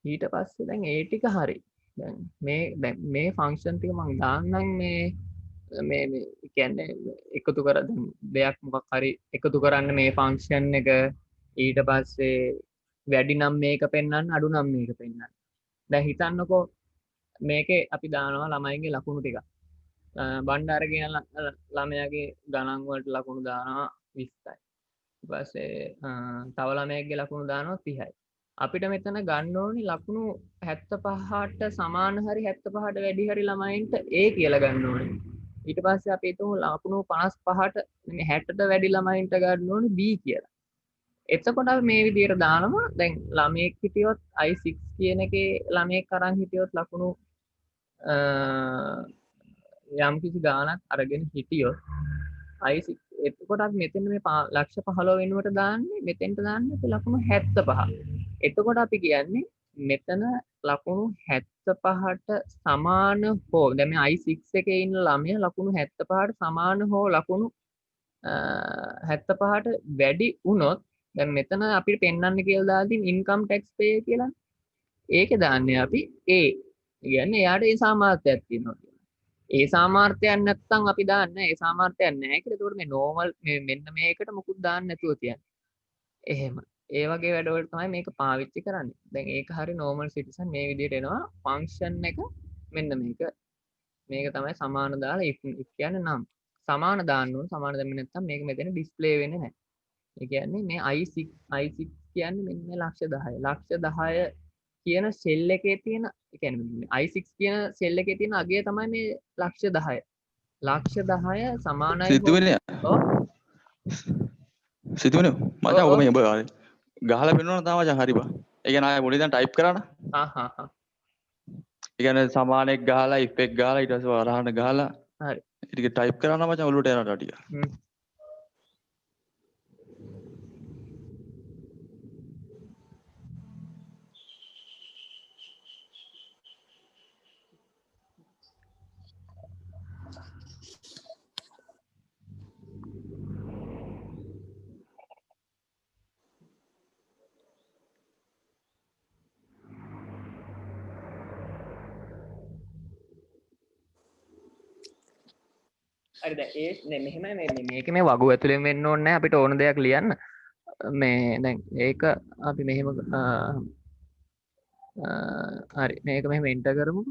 ඊට පස්සේ දැන් ඒ ටික හරි. දැන් මේ ෆන්ක්ෂන් ටික මම දාන්නම් මේ කියන්නේ එකතු කර දැන් දෙයක් මොකක් හරි එකතු කරන්න මේ ෆන්ක්ෂන් එක ඊට පස්සේ වැඩි නම් මේක පෙන්වන්න අඩු නම් මේක පෙන්වන්න. දැන් හිතන්නකෝ මේකේ අපි දානවා ළමයිගේ ලකුණු ටික. බණ්ඩාර කියන ළමයාගේ ගණන් වලට ලකුණු දානවා 20යි. ඊට පස්සේ තව ළමයෙක්ගේ ලකුණු දානවා 30යි. අපිට මෙතන ගන්න ඕනි ලකුණු 75ට සමාන හරි 75ට වැඩි හරි ළමයින්ට A කියලා ගන්න ඕනේ. ඊට පස්සේ අපි හිතමු ලකුණු 55ට 60ට වැඩි ළමයින්ට ගන්න ඕනේ B කියලා. එතකොට අපි මේ විදිහට දානවා. දැන් ළමයෙක් හිටියොත් I6 කියන එකේ ළමයෙක් අරන් හිටියොත් ලකුණු යම් කිසි ගාණක් අරගෙන හිටියොත් I6 එතකොට අපි මෙතන මේ ලක්ෂ 15 වෙනුවට දාන්නේ මෙතෙන්ට දාන්නේ අපි ලකුණු 75. එතකොට අපි කියන්නේ මෙතන ලකුණු 75ට සමාන හෝ දැන් මේ I6 එකේ ඉන්න ළමයා ලකුණු 75ට සමාන හෝ ලකුණු 75ට වැඩි වුණොත් දැන් මෙතන අපිට පෙන්වන්න කියලා දාලා ඉන්කම් ටැක්ස් පේ කියලා. ඒකේ දාන්නේ අපි A. කියන්නේ එයාට ඒ සාමාර්ථයක් තියෙනවා. ඒ සාමාර්ථයක් නැත්නම් අපි දාන්නේ ඒ සාමාර්ථයක් නැහැ කියලා. ඒකට මේ නෝමල් මෙන්න මේකට මොකුත් දාන්න නැතුව තියන්නේ. එහෙම. ඒ වගේ වැඩවලට තමයි මේක පාවිච්චි කරන්නේ. දැන් ඒක හරි නෝමල් සිටිසන් මේ විදිහට එනවා. ෆන්ක්ෂන් එක මෙන්න මේක තමයි සමාන දාලා if කියන්නේ නම්. සමාන දාන්න ඕන. සමාන දැම්මේ නැත්නම් මේක මෙතන ඩිස්ප්ලේ වෙන්නේ නැහැ. ඒ කියන්නේ මේ I6 කියන්නේ මෙන්න මේ ලක්ෂ 10. ලක්ෂ 10 කියන සෙල් එකේ තියෙන ඒ කියන්නේ I6 කියන සෙල් එකේ තියෙන අගය තමයි මේ ලක්ෂ 10. ලක්ෂ 10 සමානයි සිද්ධුවනේ ඔව් සිද්ධුවනේ මචං ඔබ මේ ඔබ ගහලා පෙන්වන්න තාම මචං හරි බා. ඒ කියන්නේ ආයෙ මුලින් දැන් ටයිප් කරා නා. හා ඒ කියන්නේ සමානෙක් ගහලා if එක ගහලා ඊට පස්සේ වරහන ගහලා හරි ඒ ටික ටයිප් කරා නා මචං ඔළුවට යනවා ටික. හරි දැන් ඒ මෙහෙමයි මේකේ මේ වගු ඇතුලෙන් වෙන්න ඕනේ නැහැ අපිට ඕන දෙයක් ලියන්න මේ දැන් ඒක අපි මෙහෙම හරි මේක මෙහෙම එන්ටර් කරමු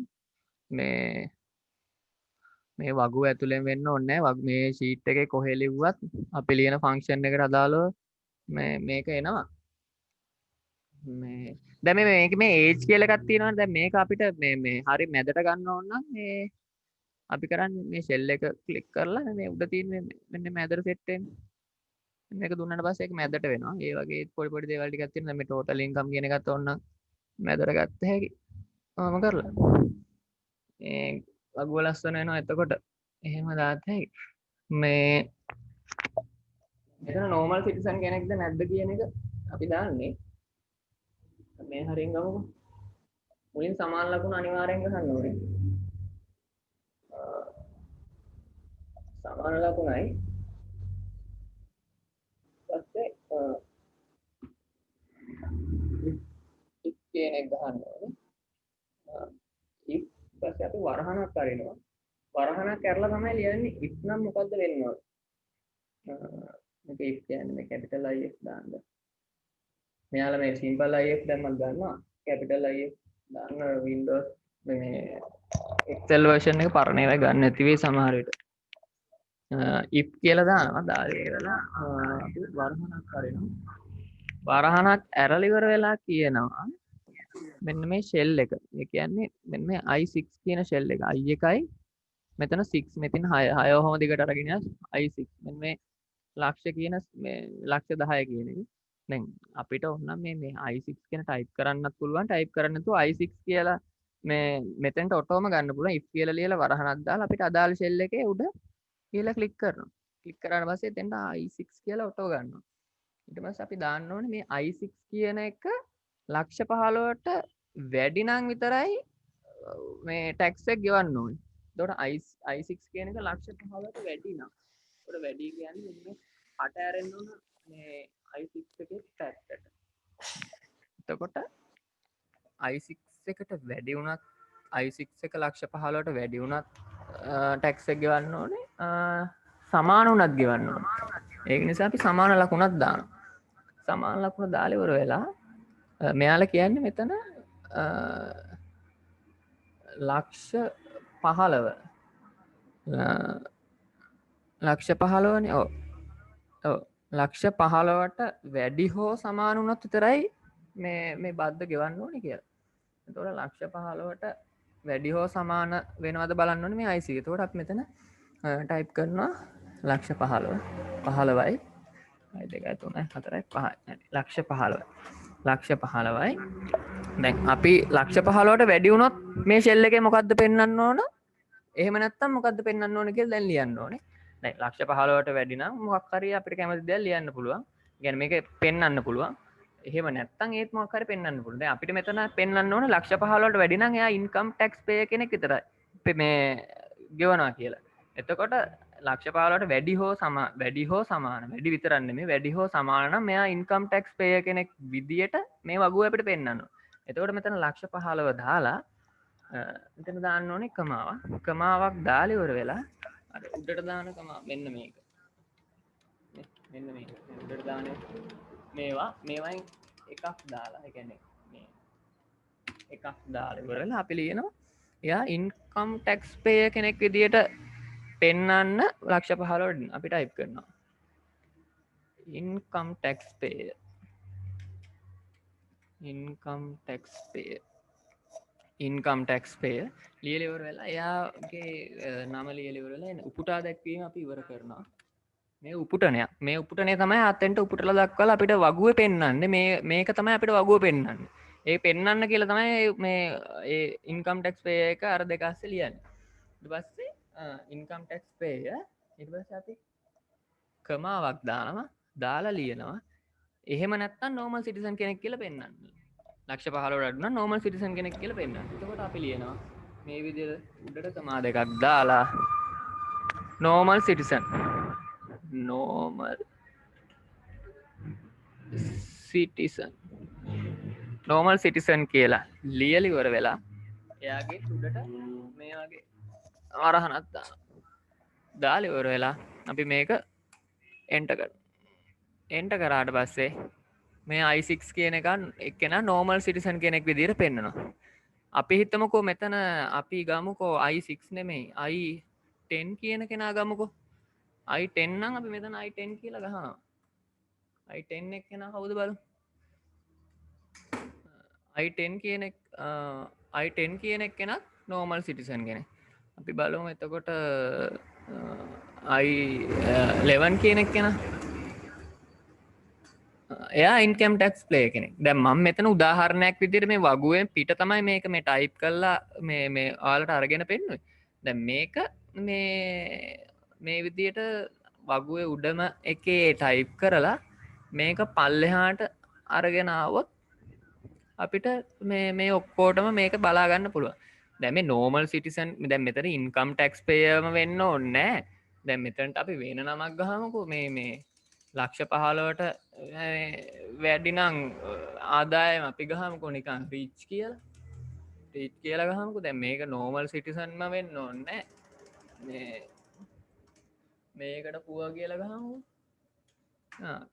මේ වගු ඇතුලෙන් වෙන්න ඕනේ නැහැ මේ ෂීට් එකේ කොහෙ ලිව්වත් අපි ලියන ෆන්ක්ෂන් එකට අදාළව මේක එනවා මේ දැන් මේ ඒජ් කියලා එකක් තියෙනවනේ දැන් මේක අපිට මේ හරි මැදට ගන්න ඕන නම් මේ අපි කරන්නේ මේ ෂෙල් එක ක්ලික් කරලා මේ උඩ තියෙන මෙන්න මැදට සෙට් වෙන්න මේක දුන්නාට පස්සේ ඒක මැදට වෙනවා ඒ වගේ පොඩි පොඩි දේවල් ටිකක් තියෙනවා මේ ටෝටල් ඉන්කම් කියන එකත් ඕන නම් මැදට ගත්ත හැකි මම කරලා මේ වගුව ලස්සන වෙනවා එතකොට එහෙම දාත් හැකි මේ මෙතන normal citizen කෙනෙක්ද නැද්ද කියන එක අපි දාන්නේ මේ හරියෙන් ගමුකෝ මුලින් සමාන ලකුණු අනිවාර්යෙන් ගන්න ඕනේ සමාන ලකුණයි පස්සේ if කියන එක ගන්න ඕනේ if පස්සේ අපි වරහණක් අරිනවා වරහණක් කරලා තමයි ලියන්නේ if නම් මොකද්ද වෙන්න ඕනේ මේක if කියන්නේ මේ capital IF දාන්න මෙයාලා මේ simple IF දැම්මත් ගන්නවා capital IF දාන්න Windows මේ Excel version එක පරණ ඒවා ගන්න නැති වෙයි සමහර විට if කියලා දානවා දාලා ඉවරලා අපි වරහණක් අරිනවා වරහණක් ඇරලා ඉවර වෙලා කියනවා මෙන්න මේ ෂෙල් එක ඒ කියන්නේ මෙන්න මේ I6 කියන ෂෙල් එක I එකයි මෙතන 6 මෙතන 6 ඔහොම දිගට අරගෙන I6 මෙන්න මේ ලක්ෂ කියන මේ ලක්ෂ 10 කියන එක දැන් අපිට ඕන මේ I6 කියන ටයිප් කරන්නත් පුළුවන් ටයිප් කරන්න නැතුව I6 කියලා මේ මෙතෙන්ට ඔටෝම ගන්න පුළුවන් if කියලා ලියලා වරහණක් දාලා අපිට අදාළ ෂෙල් එකේ උඩ කියලා ක්ලික් කරනවා ක්ලික් කරාට පස්සේ එතෙන්ට I6 කියලා ඔටෝ ගන්නවා ඊට පස්සේ අපි දාන්න ඕනේ මේ I6 කියන එක ලක්ෂ 15ට වැඩි නම් විතරයි මේ ටැක්ස් එක ගෙවන්න ඕනේ. එතකොට I6 කියන එක ලක්ෂ 15ට වැඩි නම්. ඒකට වැඩි කියන්නේ මෙන්න කට ඇරෙන්න ඕන මේ I6 එකේ ටැක්ස් එක. එතකොට i6 එකට වැඩි වුණත් i6 එක ලක්ෂ 15ට වැඩි වුණත් ටැක්ස් එක ගෙවන්න ඕනේ සමාන වුණත් ගෙවන්න ඕනේ. ඒක නිසා අපි සමාන ලකුණක් දානවා. සමාන ලකුණ දාලා ඉවර වෙලා මෙයාලා කියන්නේ මෙතන ලක්ෂ 15 ලක්ෂ 15නේ. ඔව් ලක්ෂ 15ට වැඩි හෝ සමාන වුණොත් විතරයි මේ බද්ද ගෙවන්න ඕනේ කියලා. එතකොට ලක්ෂ 15ට වැඩි හෝ සමාන වෙනවද බලන්න ඕනේ මේ IC. එතකොට අපි මෙතන ටයිප් කරනවා ලක්ෂ 15 15යි 2 3 4 5 ලක්ෂ 15 ලක්ෂ 15යි. දැන් අපි ලක්ෂ 15ට වැඩි වුණොත් මේ ෂෙල් එකේ මොකද්ද පෙන්වන්න ඕන? එහෙම නැත්නම් මොකද්ද පෙන්වන්න ඕන කියලා දැන් ලියන්න ඕනේ. දැන් ලක්ෂ 15ට වැඩි නම් මොකක් හරි අපිට කැමති දෙයක් ලියන්න පුළුවන්. කියන්නේ මේක පෙන්වන්න පුළුවන්. එහෙම නැත්නම් ඒත් මොකක් හරි පෙන්වන්න පුළුවන්. දැන් අපිට මෙතන පෙන්වන්න ඕනේ ලක්ෂ 15ට වැඩි නම් එයා ඉන්කම් ටැක්ස් පේ කෙනෙක් විතරයි. මේ ගෙවනවා කියලා. එතකොට ලක්ෂ 15ට වැඩි හෝ සමාන වැඩි විතරක් නෙමෙයි වැඩි හෝ සමාන නම් මෙයා ඉන්කම් ටැක්ස් පේ කෙනෙක් විදියට මේ වගුව අපිට පෙන්වන්න ඕනේ. එතකොට මෙතන ලක්ෂ 15 දාලා මෙතන දාන්න ඕනේ කමාවක් දාලා ඉවර වෙලා අර උඩට දාන කමා මෙන්න මේක. මෙන්න මේක. උඩට දාන මේවායින් එකක් දාලා ඒ කියන්නේ මේ එකක් දාලා ඉවර වෙලා අපි ලියනවා එයා ඉන්කම් ටැක්ස් පේය කෙනෙක් විදියට පෙන්වන්න ලක්ෂ 15ට අපි ටයිප් කරනවා ඉන්කම් ටැක්ස් පේය ඉන්කම් ටැක්ස් පේය ලියලා ඉවර වෙලා එයාගේ නම ලියලා ඉවර වෙලා උපුටා දැක්වීම අපි ඉවර කරනවා මේ උපුටනය තමයි අතෙන්ට උපුටලා දක්වලා අපිට වගුවේ පෙන්වන්නේ මේක තමයි අපිට වගුව පෙන්වන්නේ ඒ පෙන්වන්න කියලා තමයි මේ ඒ ඉන්කම් ටැක්ස් පේය එක අර දෙක අස්සේ ලියන්නේ ඊට පස්සේ ඉන්කම් ටැක්ස් පේය ඊට පස්සේ අපි කමාවක් දාලා ලියනවා එහෙම නැත්නම් නෝමල් සිටිසන් කෙනෙක් කියලා පෙන්වන්න ලක්ෂ 15ට වඩා නම් නෝමල් සිටිසන් කෙනෙක් කියලා පෙන්වන්න එතකොට අපි ලියනවා මේ විදිහට උඩට කමා දෙකක් දාලා නෝමල් සිටිසන් නෝමල් සිටිසන් කියලා ලියලා ඉවර වෙලා එයාගේ උඩට මේ වගේ ආරහනක් දාලා ඉවර වෙලා අපි මේක එන්ටර් කරාට පස්සේ මේ i6 කියන එක එක්කෙනා නෝමල් සිටිසන් කෙනෙක් විදිහට පෙන්වනවා. අපි හිතමුකෝ මෙතන අපි ගමුකෝ i6 නෙමෙයි i10 කියන කෙනා ගමුකෝ. i10 නම් අපි මෙතන i10 කියලා ගහනවා. i10 එක්කෙනා කවුද බලමු. i10 කියන එක්කෙනා නෝමල් සිටිසන් කෙනෙක්. අපි බලමු එතකොට i11 කියන එක්කෙනා එයා ඉන්කම් ටැක්ස් ප්ලේ කෙනෙක්. දැන් මම මෙතන උදාහරණයක් විදිහට මේ වගුවෙන් පිට තමයි මේක මේ ටයිප් කරලා මේ ඔයාලට අරගෙන පෙන්නුවේ. දැන් මේක මේ විදිහට වගුවේ උඩම එකේ ටයිප් කරලා මේක පල්ලෙහාට අරගෙන ආවොත් අපිට මේ ඔක්කොටම මේක බලා ගන්න පුළුවන්. දැන් මේ නෝමල් සිටිසන් දැන් මෙතන ඉන්කම් ටැක්ස් පේයර්ම වෙන්න ඕනේ නැහැ. දැන් මෙතනට අපි වෙන නමක් ගහමුකෝ මේ ලක්ෂ 15ට වැඩි නම් ආදායම අපි ගහමුකෝ නිකන් රීච් කියලා ගහමුකෝ. දැන් මේක නෝමල් සිටිසන්ම වෙන්න ඕනේ මේකට පුවා කියලා ගහමුකෝ.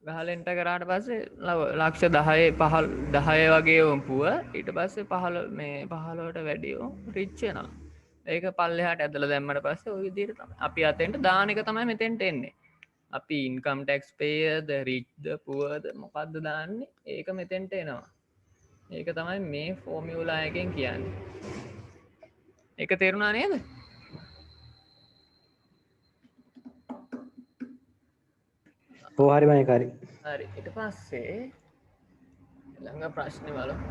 ගහලා එන්ටර් කරාට පස්සේ ලක්ෂ 10 වගේ වුම්පුව ඊට පස්සේ 15ට වැඩි රිච් වෙනවා. ඒක පල්ලෙහාට ඇදලා දැම්මට පස්සේ ওই විදිහට තමයි අපි අතෙන්ට දාන එක තමයි මෙතෙන්ට එන්නේ. අපි ඉන්කම් ටැක්ස් පේයර්ද රිච්ද පුවර්ද මොකද්ද දාන්නේ ඒක මෙතෙන්ට එනවා. ඒක තමයි මේ ෆෝමියුලා එකෙන් කියන්නේ. ඒක තේරුණා නේද? ඔව් හරි මම හරි. හරි ඊට පස්සේ ළඟ ප්‍රශ්නේ බලමු.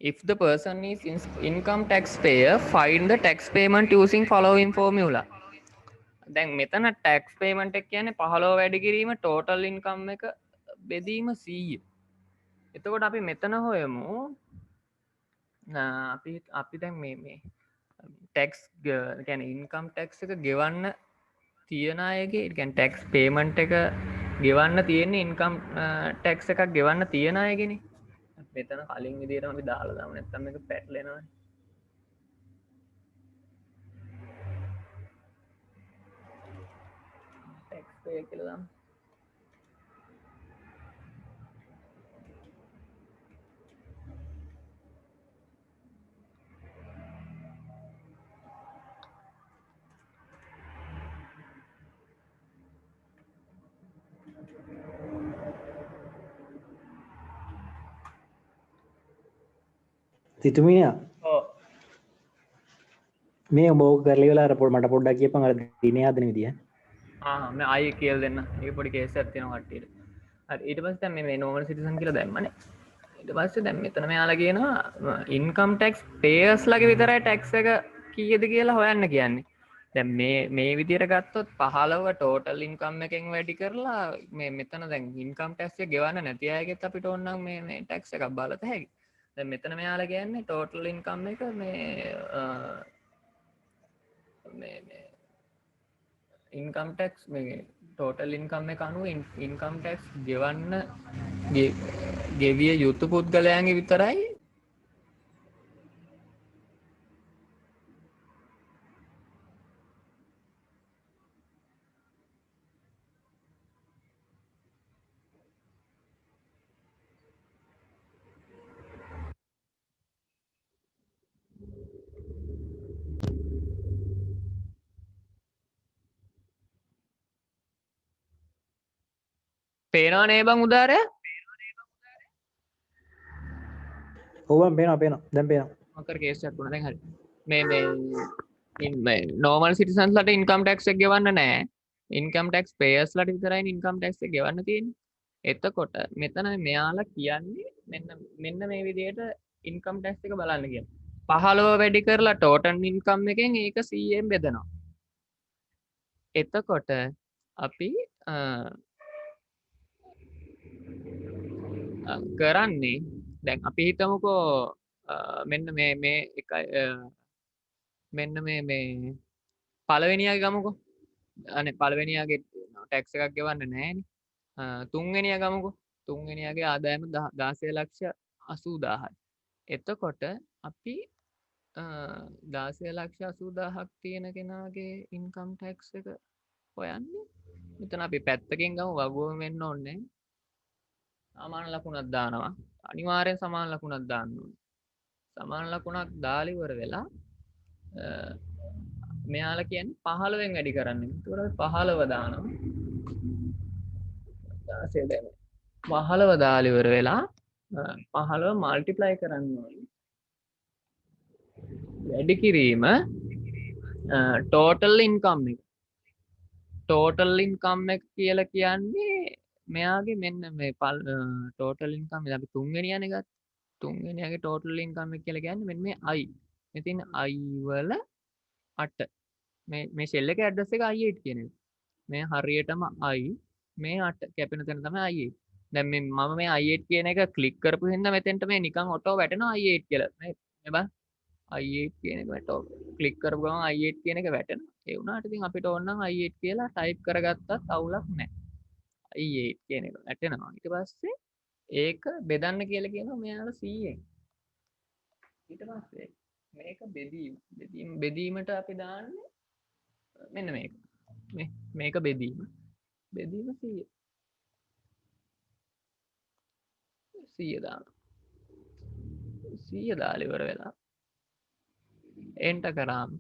If the person is income taxpayer, find the tax payment using following formula. දැන් මෙතන tax payment එක කියන්නේ 15 වැඩි කිරීම total income එක බෙදීම 100. එතකොට අපි මෙතන හොයමු අපි දැන් මේ tax කියන්නේ income tax එක ගෙවන්න තියන අයගේ ඒ කියන්නේ ටැක්ස් පේමන්ට් එක ගෙවන්න තියෙන්නේ ඉන්කම් ටැක්ස් එකක් ගෙවන්න තියන අයගෙනේ. මෙතන කලින් විදිහටම අපි දාලා දාමු නැත්නම් මේක පැටලෙනවා. ටැක්ස් පේ කියලා දාමු. සිතුමිනියා ඔව්. මේ උඹ ඕක කරලා ඉවරලා අර මට පොඩ්ඩක් කියපන් අර දිනේ හදන විදිය. මම ආයෙ කියලා දෙන්න. ඒක පොඩි කේස් එකක් තියෙනවා කට්ටියට. හරි ඊට පස්සේ දැන් මේ normal citizen කියලා දැම්මනේ. ඊට පස්සේ දැන් මෙතන මෙයාලා කියනවා income tax payers ලගේ විතරයි tax එක කීයද කියලා හොයන්න කියන්නේ. දැන් මේ විදිහට ගත්තොත් 15 total income එකෙන් වැඩි කරලා මේ මෙතන දැන් income tax එක ගෙවන්න නැති අයගෙත් අපිට ඕනනම් මේ tax එකක් බලත හැකියි. දැන් මෙතන මෙයාලා කියන්නේ total income එක මේ ඉන්කම් ටැක්ස් මේ ටෝටල් ඉන්කම් එක අනුව ඉන්කම් ටැක්ස් ගෙවන්න ගෙවිය යුතු පුද්ගලයන්ගේ විතරයි පේනවා නේ බං උදාරය ඕවන් පේනවා දැන් පේනවා. මකර කේස් එකක් වුණා දැන් හරි මේ normal citizens ලට income tax එක ගෙවන්න නැහැ income tax payers ලට විතරයි income tax එක ගෙවන්න තියෙන්නේ එතකොට මෙතන මෙයාලා කියන්නේ මෙන්න මේ විදිහට income tax එක බලන්න කියනවා 15 වැඩි කරලා total income එකෙන් ඒක 100ෙන් බෙදනවා එතකොට අපි කරන්නේ දැන් අපි හිතමුකෝ මෙන්න මේ එකයි මෙන්න මේ පළවෙනියා ගමුකෝ අනේ පළවෙනියාගේ ටැක්ස් එකක් ගෙවන්න නැහැනේ තුන්වෙනියා ගමුකෝ තුන්වෙනියාගේ ආදායම 16,80,000යි එතකොට අපි 16,80,000ක් තියෙන කෙනාගේ ඉන්කම් ටැක්ස් එක හොයන්නේ මෙතන අපි පැත්තකින් ගමු වගුවම වෙන්න ඕනේ සමාන ලකුණක් දානවා අනිවාර්යෙන් සමාන ලකුණක් දාන්න ඕනේ සමාන ලකුණක් දාලා ඉවර වෙලා මෙයාලා කියන්නේ 15ෙන් වැඩි කරන්න. ඒකට 15 දානවා. 16 දැන් 15 දාලා ඉවර වෙලා 15 මල්ටිප්ලයි කරන්න ඕනේ. වැඩි කිරීම total income එක. total income එක කියලා කියන්නේ මෙයාගේ මෙන්න මේ total income එක අපි තුන්වෙනියනේ ගත්තා. තුන්වෙනියාගේ total income එක කියලා කියන්නේ මෙන්න මේ i. මෙතින් i වල 8 මේ ෂෙල් එක ඇඩ්‍රස් එක i8 කියන එක. මේ හරියටම i මේ 8 කැපෙන තැන තමයි i8. දැන් මේ මම මේ i8 කියන එක ක්ලික් කරපු හින්දා මෙතෙන්ට මේ නිකන් ඔටෝ වැටෙනවා i8 කියලා. මේ බලන්න i8 කියන එක වැටෝ ක්ලික් කරපු ගමන් i8 කියන එක වැටෙනවා. ඒ වුණාට ඉතින් අපිට ඕන නම් i8 කියලා ටයිප් කරගත්තත් අවුලක් නැහැ. i8 කියන එක වැටෙනවා. ඊට පස්සේ ඒක බෙදන්න කියලා කියනවා මෙයාලා 100ෙන්. ඊට පස්සේ මේක බෙදීමට අපි දාන්නේ මෙන්න මේක බෙදීම 100 දානවා 100 දාලා ඉවර වෙලා එන්ටර් කරාම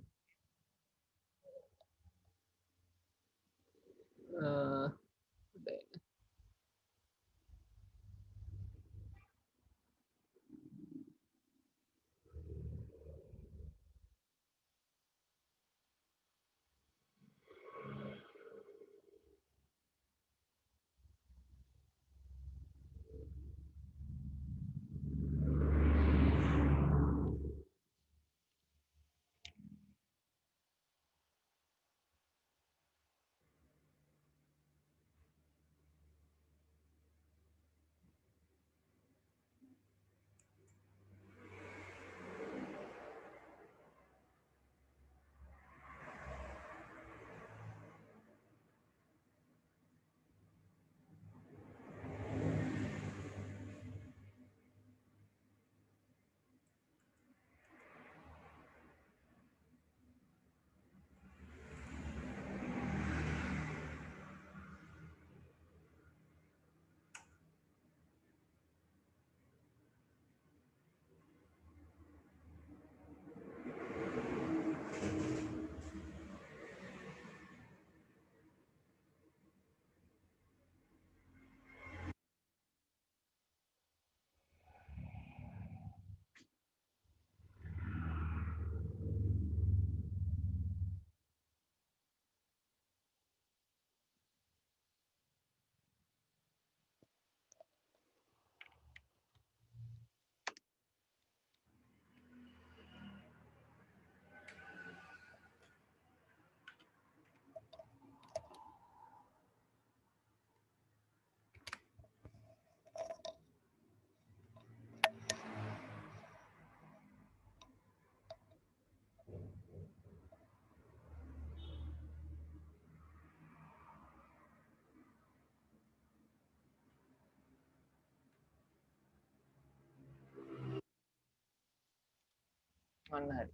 අන්න හරි.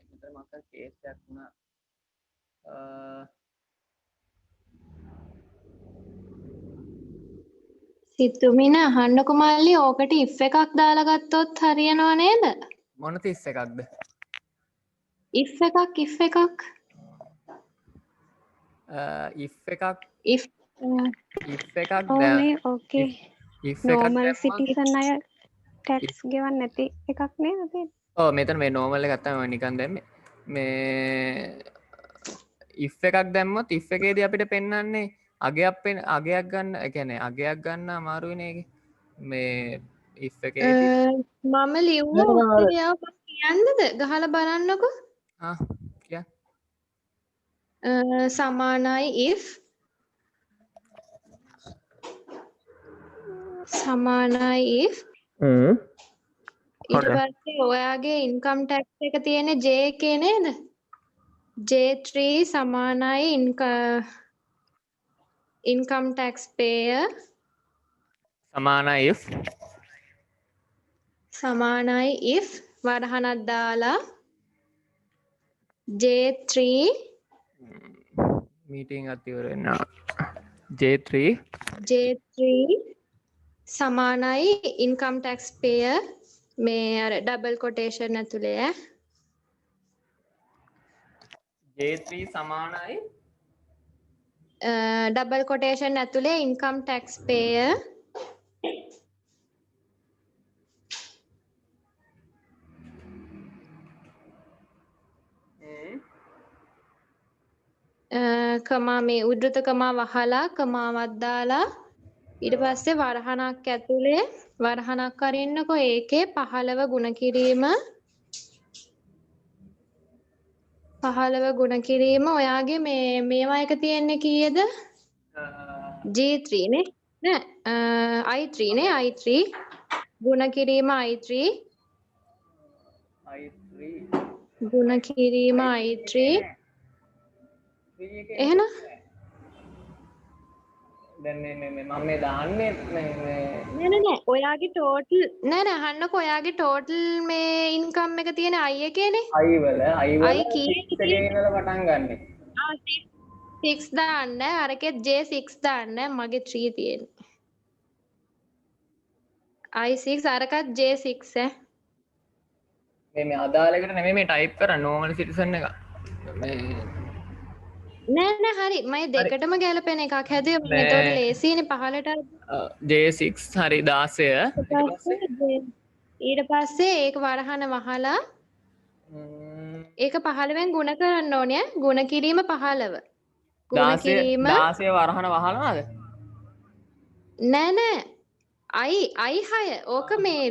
මෙතන මම කේස් එකක් වුණා. සිතුමින අහන්නකො මල්ලි ඕකට if එකක් දාලා ගත්තොත් හරියනව නේද? මොන 31ක්ද? if එකක් if එකක් ඕනේ ඕකේ if එකක් නෝමල් දැම්මොත් සිටිසන් අය ටැක්ස් ගෙවන්න නැති එකක් නේද තියෙන්නේ? ඔව් මෙතන මේ normal එක තමයි මම නිකන් දැම්මේ මේ if එකක් දැම්මොත් if එකේදී අපිට පෙන්වන්නේ අගයක් ගන්න ඒ කියන්නේ අගයක් ගන්න අමාරුයිනේ ඒකේ මේ if එකේදී මම ලිව්වා උත්තරය කියන්නද ගහලා බලන්නකො. කියන්න සමානයි if ඊට පස්සේ ඔයාගේ ඉන්කම් ටැක්ස් එක තියෙන්නේ J එකේ නේද? J3 සමානයි income tax payer සමානයි if වරහනක් දාලා J3 මීටින් එකක් ඉවර වෙනවා J3 සමානයි income tax payer මේ අර ඩබල් කොටේෂන් ඇතුලේ J3 සමානයි ඩබල් කොටේෂන් ඇතුලේ income tax payer කමා මේ උද්දෘත කමා වහලා කමාවක් දාලා ඊට පස්සේ වරහණක් ඇතුලේ වරහණක් අරින්නකො ඒකේ 15 ගුණ කිරීම ඔයාගේ මේවා එක තියෙන්නේ කීයද G3 නේ නෑ I3 නේ I3 ගුණ කිරීම I3 ගුණ කිරීම I3 එහෙනම් දැන් මේ මම මේ දාන්නේ නෑ ඔයාගේ ටෝටල් නෑ අහන්නකො ඔයාගේ ටෝටල් මේ ඉන්කම් එක තියෙන I එකේනේ I වල I කීයද ඉඳලා පටන් ගන්නෙ 6 දාන්න අරකෙත් J6 දාන්න මගේ 3 තියෙන්නේ I6 අරකත් J6 මේ අදාළ එකට නෙමෙයි මේ ටයිප් කරා normal citizen එක නෑ හරි මම දෙකටම ගැලපෙන එකක් හැදුවේ මම එතකොට ලේසියිනේ 15ට J6 හරි 16 ඊට පස්සේ ඒක වරහන වහලා ඒක 15ෙන් ගුණ කරන්න ඕනේ ගුණ කිරීම 15 ගුණ කිරීම 16 වරහන වහලාද නෑ I 6 ඕක මේ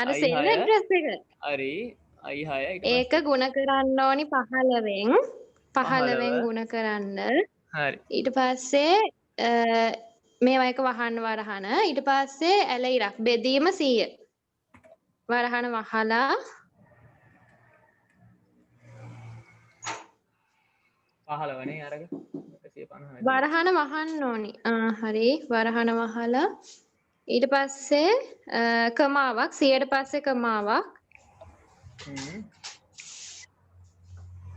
අර සේල් ඇඩ්‍රස් එක හරි I 6 ඒක ගුණ කරන්න ඕනි 15ෙන් ගුණ කරන්න හරි ඊට පස්සේ මේවා එක වහන්න වරහන ඊට පස්සේ ඇල ඉරක් බෙදීම 100 වරහන වහලා 15 නේ අරක 150 වරහන වහන්න ඕනි හරි වරහන වහලා ඊට පස්සේ කමාවක් 100ට පස්සේ කමාවක්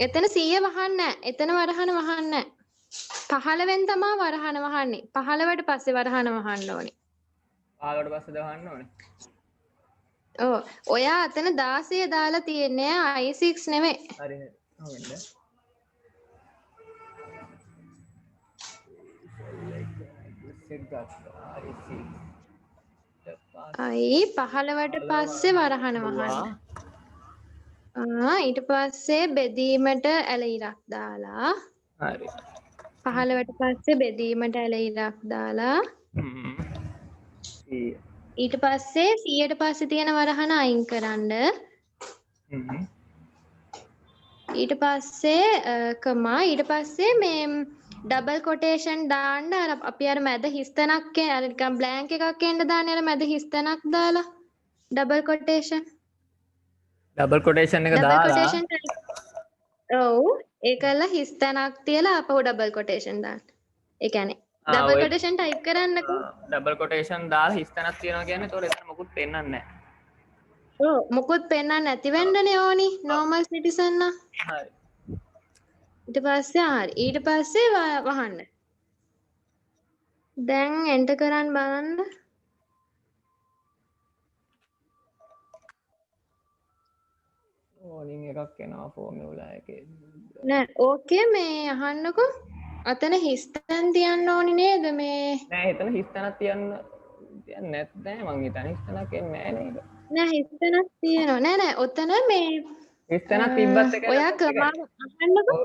එතන 100 වහන්න එතන වරහන වහන්න 15වෙන් තමා වරහන වහන්නේ 15ට පස්සේ වරහන වහන්න ඕනේ 15ට පස්සේ වහන්න ඕනේ ඔව් ඔයා අතන 16 දාලා තියන්නේ I6 නෙමෙයි හරි හොඳයි I 15ට පස්සේ වරහන වහන්න ඊට පස්සේ බෙදීමට ඇල ඉරක් දාලා හරි 15ට පස්සේ බෙදීමට ඇල ඉරක් දාලා ඊට පස්සේ 100ට පස්සේ තියෙන වරහන අයින් කරන්න ඊට පස්සේ කමා ඊට පස්සේ මේ ඩබල් කොටේෂන් දාන්න අර අපි අර මැද හිස්තැනක් අර නිකන් බ්ලැන්ක් එකක් එන්න දාන්නේ අර මැද හිස්තැනක් දාලා ඩබල් කොටේෂන් එක දාලා ඔව් ඒකලා හිස්තැනක් තියලා අපහු ඩබල් කොටේෂන් දාන්න ඒ කියන්නේ ඩබල් කොටේෂන් ටයිප් කරන්නකෝ ඩබල් කොටේෂන් දාලා හිස්තැනක් තියනවා කියන්නේ ඒතකොට එතන මොකුත් පෙන්වන්නේ නැහැ ඔව් මොකුත් පෙන්වන්න නැති වෙන්නනේ ඕනි normal citizen නම්. හරි. ඊට පස්සේ හරි. ඊට පස්සේ වහන්න. දැන් enter කරන් බලන්න. ඕනින් එකක් එනවා ෆෝමියුලා එකේ. නෑ ඕකේ මේ අහන්නකෝ. අතන හිස්තැන් තියන්න ඕනි නේද මේ? නෑ එතන හිස්තැනක් තියන්නේ නැත්නම් මං හිතන්නේ හිස්තැනක් එන්නේ නෑ නේද? නෑ හිස්තැනක් තියෙනවා. නෑ ඔතන මේ හිස්තැනක් තිබ්බත් එක ඔයා කමාව අහන්නකෝ.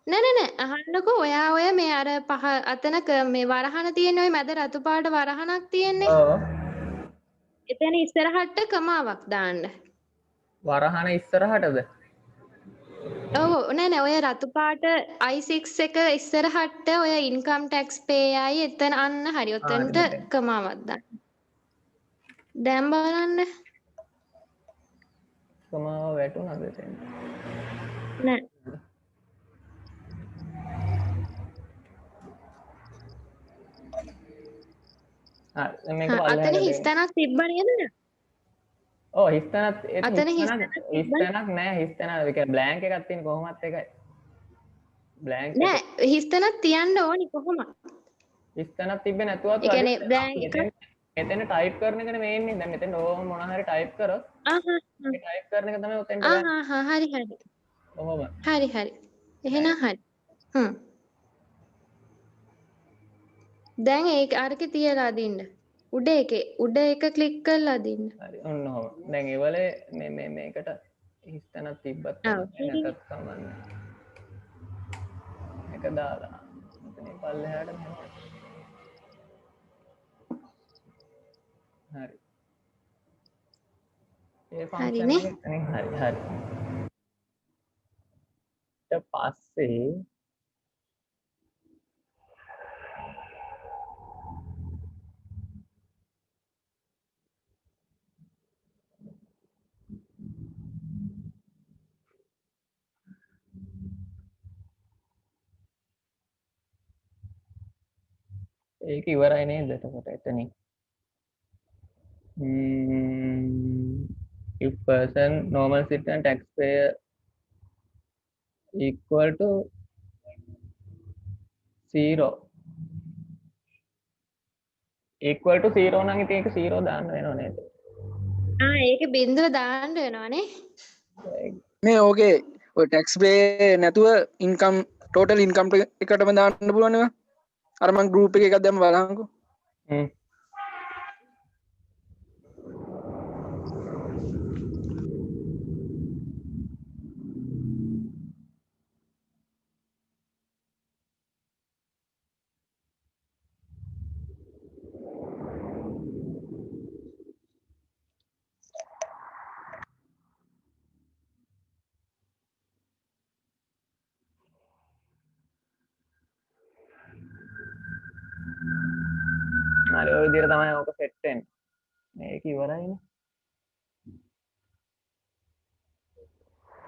නෑ අහන්නකෝ ඔයා ඔය මේ අර පහ අතන මේ වරහන තියෙන ඔය මැද රතු පාට වරහනක් තියෙන්නේ. ඔව්. එතන ඉස්සරහට කමාවක් දාන්න. වරහන ඉස්සරහටද? ඔව් නෑ ඔය රතු පාට i6 එක ඉස්සරහට ඔය income tax pay ආයි එතන අන්න හරි ඔතනට කමාවක් දාන්න. දැන් බලන්න. කමාව වැටුණාද එතන? නෑ. හරි මේක අතන හිස්තැනක් තිබ්බ නේද? ඔව් හිස්තැනක් අතන හිස්තැනක් නෑ හිස්තැන ඒක බ්ලැන්ක් එකක් තියෙන කොහොමත් එකයි. බ්ලැන්ක් නෑ හිස්තැනක් තියන්න ඕනි කොහොමද? හිස්තැනක් තිබ්බේ නැතුවත් ඒ කියන්නේ බ්ලැන්ක් එක එතන ටයිප් කරන එකනේ මේ ඉන්නේ. දැන් මෙතන ඕම මොන හරි ටයිප් කරොත් ඒ ටයිප් කරන එක තමයි උතෙන්ට හරි. කොහොම? හරි. එහෙනම් හරි. දැන් ඒක අරකේ තියලා අදින්න. උඩ එක ක්ලික් කරලා අදින්න. හරි ඔන්න ඔහොම. දැන් ඒවලේ මේකට හිස්තැනක් තිබ්බත් නැතත් කමන්නේ. එක දාලා මෙතන පල්ලෙහාට මෙහෙම. හරි. ඒ ෆන්ක්ෂන් එක හරි. ඊට පස්සේ ඒක ඉවරයි නේද එතකොට එතනින් if person normal citizen taxpayer equal to 0 equal to 0 නම් ඉතින් ඒක 0 දාන්න වෙනව නේද? ඒක බින්දුව දාන්න වෙනවනේ. මේ ඕකේ ඔය ටැක්ස් පේ නැතුව ඉන්කම් ටෝටල් ඉන්කම් එකටම දාන්න පුළුවන් ඒවා. අර මං ගෲප් එකේ එකක් දැම්ම බලන්නකෝ. හරි ඔය විදිහට තමයි ඕක සෙට් වෙන්නේ. මේක ඉවරයිනේ.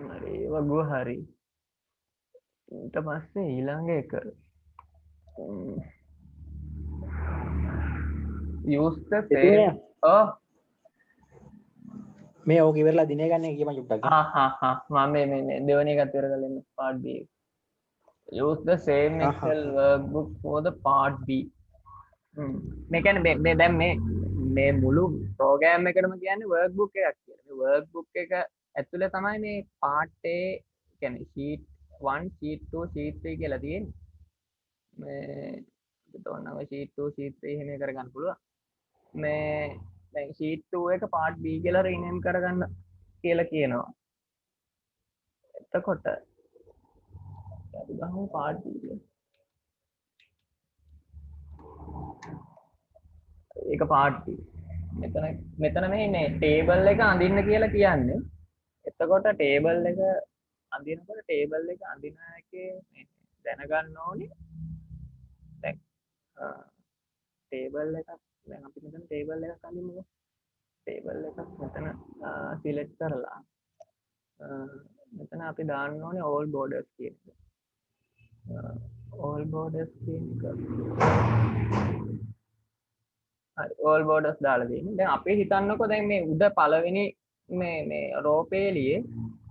හරි ඒ වගුව හරි. ඊට පස්සේ ඊළඟ එක use the same මේ ඕක ඉවරලා දිනේ ගන්න එක කියමන් චුට්ටක්. මම මේ දෙවෙනි එකත් ඉවර කරලා ඉන්න part B. Use the same Excel workbook for the part B. මේ කියන්නේ මේ දැන් මේ මුළු ප්‍රෝග්‍රෑම් එකටම කියන්නේ workbook එකක් කියලා. මේ workbook එක ඇතුලේ තමයි මේ part A කියන්නේ sheet 1 sheet 2 sheet 3 කියලා තියෙන්නේ. මේ තෝරනවා sheet 2 sheet 3 එහෙම කරගන්න පුළුවන්. මේ දැන් sheet 2 එක part B කියලා rename කරගන්න කියලා කියනවා. එතකොට අපි ගමු part B කියලා. ඒක part B. මෙතන මේ table එක අඳින්න කියලා කියන්නේ. එතකොට table එක අඳිනකොට table එක අඳින එකේ දැනගන්න ඕනේ. දැන් table එකක් දැන් අපි මෙතන table එකක් අඳිමුකෝ. table එකක් මෙතන select කරලා මෙතන අපි දාන්න ඕනේ all borders කියන එක. all borders කියන එක. හරි all borders දාලා දෙන්නේ. දැන් අපි හිතන්නකෝ දැන් මේ උඩ පළවෙනි මේ රෝපේලියේ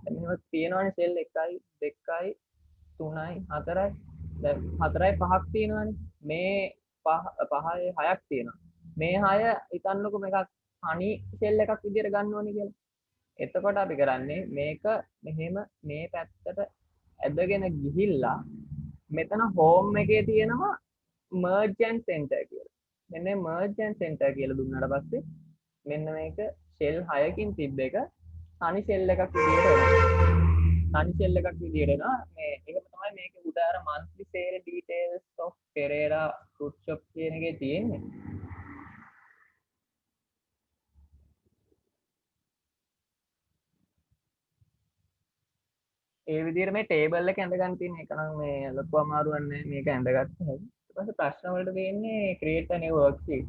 මෙහෙම තියෙනවනේ සෙල් 1යි 2යි 3යි 4යි දැන් 4යි 5ක් තියෙනවනේ මේ 5යි 6ක් තියෙනවා මේ 6 හිතන්නකො මේක තනි සෙල් එකක් විදියට ගන්න ඕනේ කියලා. එතකොට අපි කරන්නේ මේක මෙහෙම මේ පැත්තට ඇදගෙන ගිහිල්ලා මෙතන හෝම් එකේ තියෙනවා merge and center කියලා. මෙන්න merge and center කියලා දුන්නාට පස්සේ මෙන්න මේක ෂෙල් 6කින් තිබ්බ එක තනි ෂෙල් එකක් විදියට එනවා. තනි ෂෙල් එකක් විදියට එනවා. මේ ඒක තමයි මේකේ උඩ අර monthly sale details of Pereira fruit shop කියන එකේ තියෙන්නේ. ඒ විදිහට මේ ටේබල් එක ඇඳ ගන්න තියෙන එක නම් මේ ලොකු අමාරුවක් නෑ මේක ඇඳගත්ත හැකි. ඊට පස්සේ ප්‍රශ්න වලට දෙන්නේ create a new worksheet.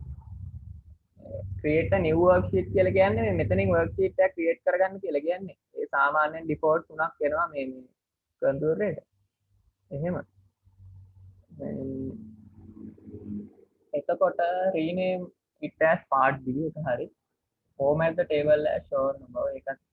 create a new worksheet කියලා කියන්නේ මේ මෙතනින් worksheet එකක් create කරගන්න කියලා කියන්නේ. ඒ සාමාන්‍යයෙන් default තුනක් එනවා මේ කන්ට්‍රෝල් එකට. එහෙම. එතකොට rename it as part B එක හරි. format the table as shown above එකක්